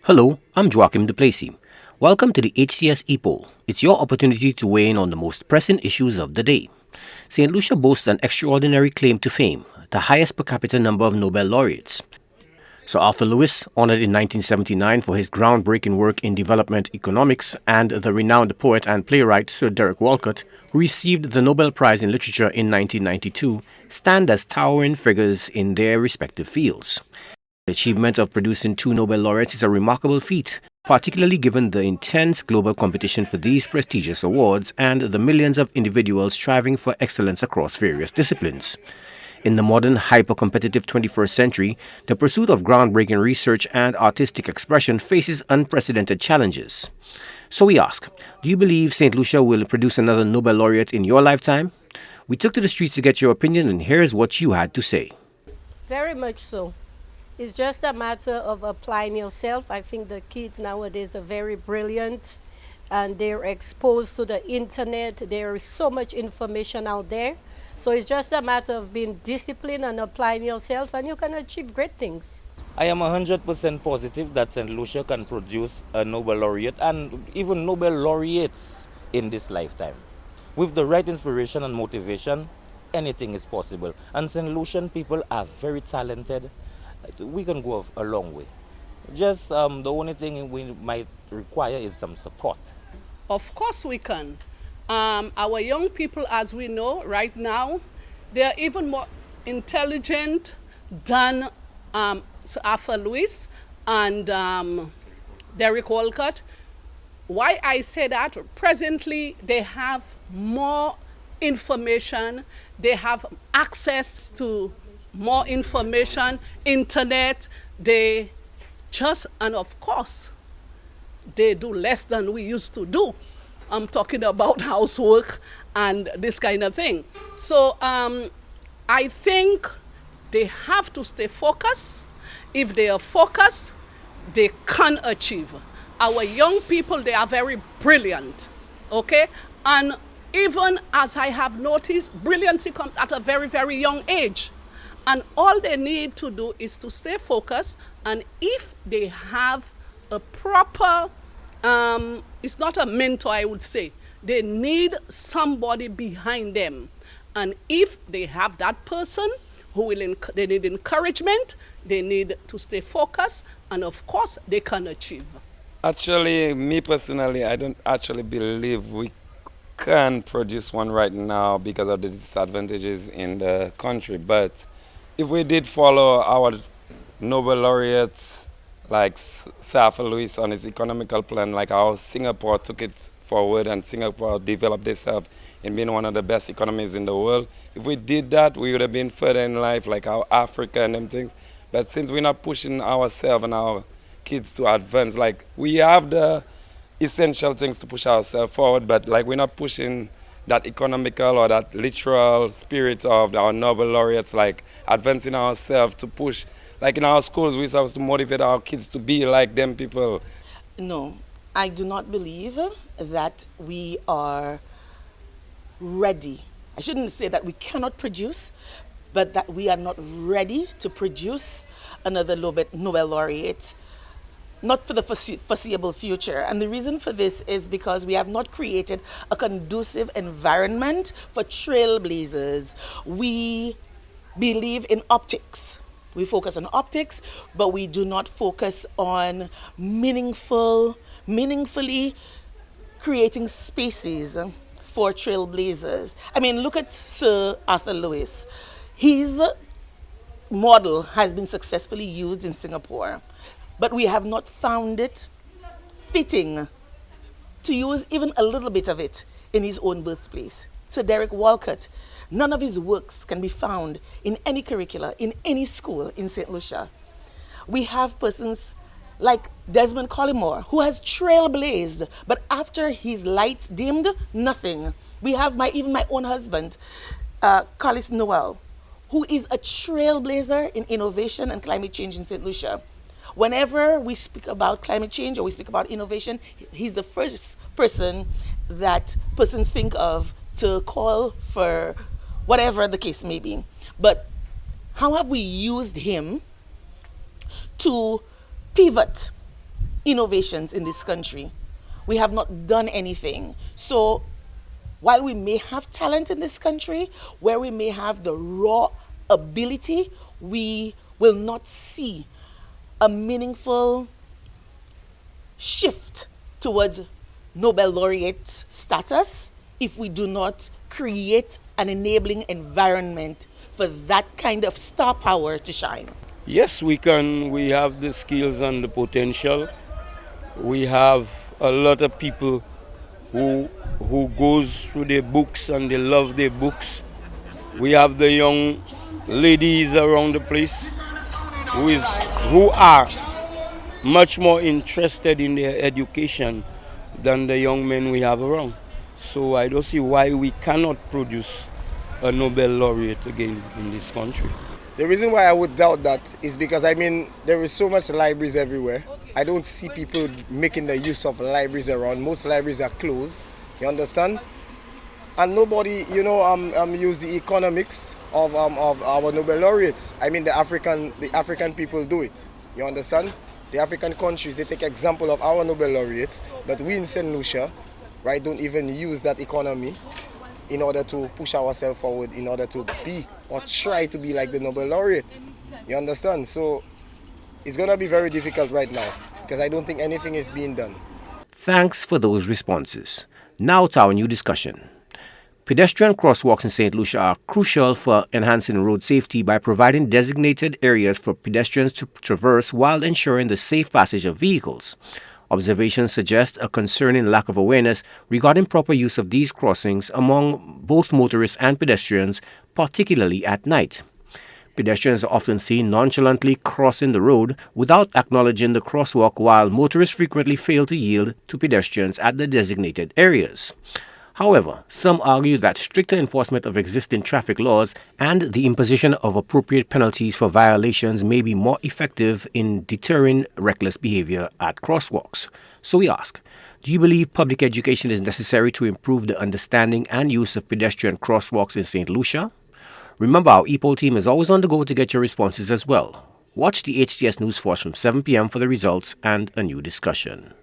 Hello, I'm Joachim Duplessis. Welcome to the HCS Epoll. It's your opportunity to weigh in on the most pressing issues of the day. Saint Lucia boasts an extraordinary claim to fame, the highest per capita number of Nobel laureates. Sir Arthur Lewis, honored in 1979 for his groundbreaking work in development economics, and the renowned poet and playwright Sir Derek Walcott, who received the Nobel Prize in Literature in 1992, stand as towering figures in their respective fields. The achievement of producing two Nobel laureates is a remarkable feat, particularly given the intense global competition for these prestigious awards and the millions of individuals striving for excellence across various disciplines. In the modern, hyper-competitive 21st century, the pursuit of groundbreaking research and artistic expression faces unprecedented challenges. So we ask, do you believe St. Lucia will produce another Nobel laureate in your lifetime? We took to the streets to get your opinion, and here's what you had to say. Very much so. It's just a matter of applying yourself. I think the kids nowadays are very brilliant and they're exposed to the internet. There is so much information out there. So it's just a matter of being disciplined and applying yourself, and you can achieve great things. I am 100% positive that St. Lucia can produce a Nobel laureate and even Nobel laureates in this lifetime. With the right inspiration and motivation, anything is possible. And St. Lucian people are very talented. We can go a long way. Just the only thing we might require is some support. Of course we can. Our young people, as we know right now, they are even more intelligent than Sir Arthur Lewis and Derek Walcott. Why I say that? Presently, they have more information. They have access to more information, internet. And of course, they do less than we used to do. I'm talking about housework and this kind of thing. So I think they have to stay focused. If they are focused, they can achieve. Our young people, they are very brilliant, okay? And even as I have noticed, brilliancy comes at a very, very young age. And all they need to do is to stay focused, and if they have a proper it's not a mentor, I would say. They need somebody behind them. And if they have that person, they need encouragement, they need to stay focused, and of course, they can achieve. Actually, me personally, I don't actually believe we can produce one right now because of the disadvantages in the country. But if we did follow our Nobel laureates, like Sir Arthur Lewis on his economical plan, like how Singapore took it forward and Singapore developed itself in being one of the best economies in the world. If we did that, we would have been further in life, like our Africa and them things. But since we're not pushing ourselves and our kids to advance, like we have the essential things to push ourselves forward, but like we're not pushing that economical or that literal spirit of our Nobel laureates, like advancing ourselves to push. Like in our schools, we're supposed to motivate our kids to be like them people. No, I do not believe that we are ready. I shouldn't say that we cannot produce, but that we are not ready to produce another Nobel laureate, not for the foreseeable future. And the reason for this is because we have not created a conducive environment for trailblazers. We believe in optics. We focus on optics, but we do not focus on meaningfully creating spaces for trailblazers. I mean, look at Sir Arthur Lewis. His model has been successfully used in Singapore, but we have not found it fitting to use even a little bit of it in his own birthplace. Sir Derek Walcott, none of his works can be found in any curricula, in any school in St. Lucia. We have persons like Desmond Collymore, who has trailblazed, but after his light dimmed, nothing. We have even my own husband, Carlos Noel, who is a trailblazer in innovation and climate change in St. Lucia. Whenever we speak about climate change or we speak about innovation, he's the first person that persons think of to call for whatever the case may be. But how have we used him to pivot innovations in this country. We have not done anything. So while we may have talent in this country, where we may have the raw ability, we will not see a meaningful shift towards Nobel laureate status if we do not create an enabling environment for that kind of star power to shine. Yes, we can. We have the skills and the potential. We have a lot of people who goes through their books and they love their books. We have the young ladies around the place who are much more interested in their education than the young men we have around. So I don't see why we cannot produce a Nobel laureate again in this country. The reason why I would doubt that is because, I mean, there is so much libraries everywhere. I don't see people making the use of libraries around. Most libraries are closed, you understand? And nobody, use the economics of our Nobel laureates. I mean, the African people do it, you understand? The African countries, they take example of our Nobel laureates, but we in Saint Lucia, right, don't even use that economy in order to push ourselves forward, in order to be or try to be like the Nobel laureate. You understand? So it's going to be very difficult right now because I don't think anything is being done. Thanks for those responses. Now to our new discussion. Pedestrian crosswalks in St. Lucia are crucial for enhancing road safety by providing designated areas for pedestrians to traverse while ensuring the safe passage of vehicles. Observations suggest a concerning lack of awareness regarding proper use of these crossings among both motorists and pedestrians, particularly at night. Pedestrians are often seen nonchalantly crossing the road without acknowledging the crosswalk, while motorists frequently fail to yield to pedestrians at the designated areas. However, some argue that stricter enforcement of existing traffic laws and the imposition of appropriate penalties for violations may be more effective in deterring reckless behavior at crosswalks. So we ask, do you believe public education is necessary to improve the understanding and use of pedestrian crosswalks in St. Lucia? Remember, our Epoll team is always on the go to get your responses as well. Watch the HTS News Force from 7 p.m. for the results and a new discussion.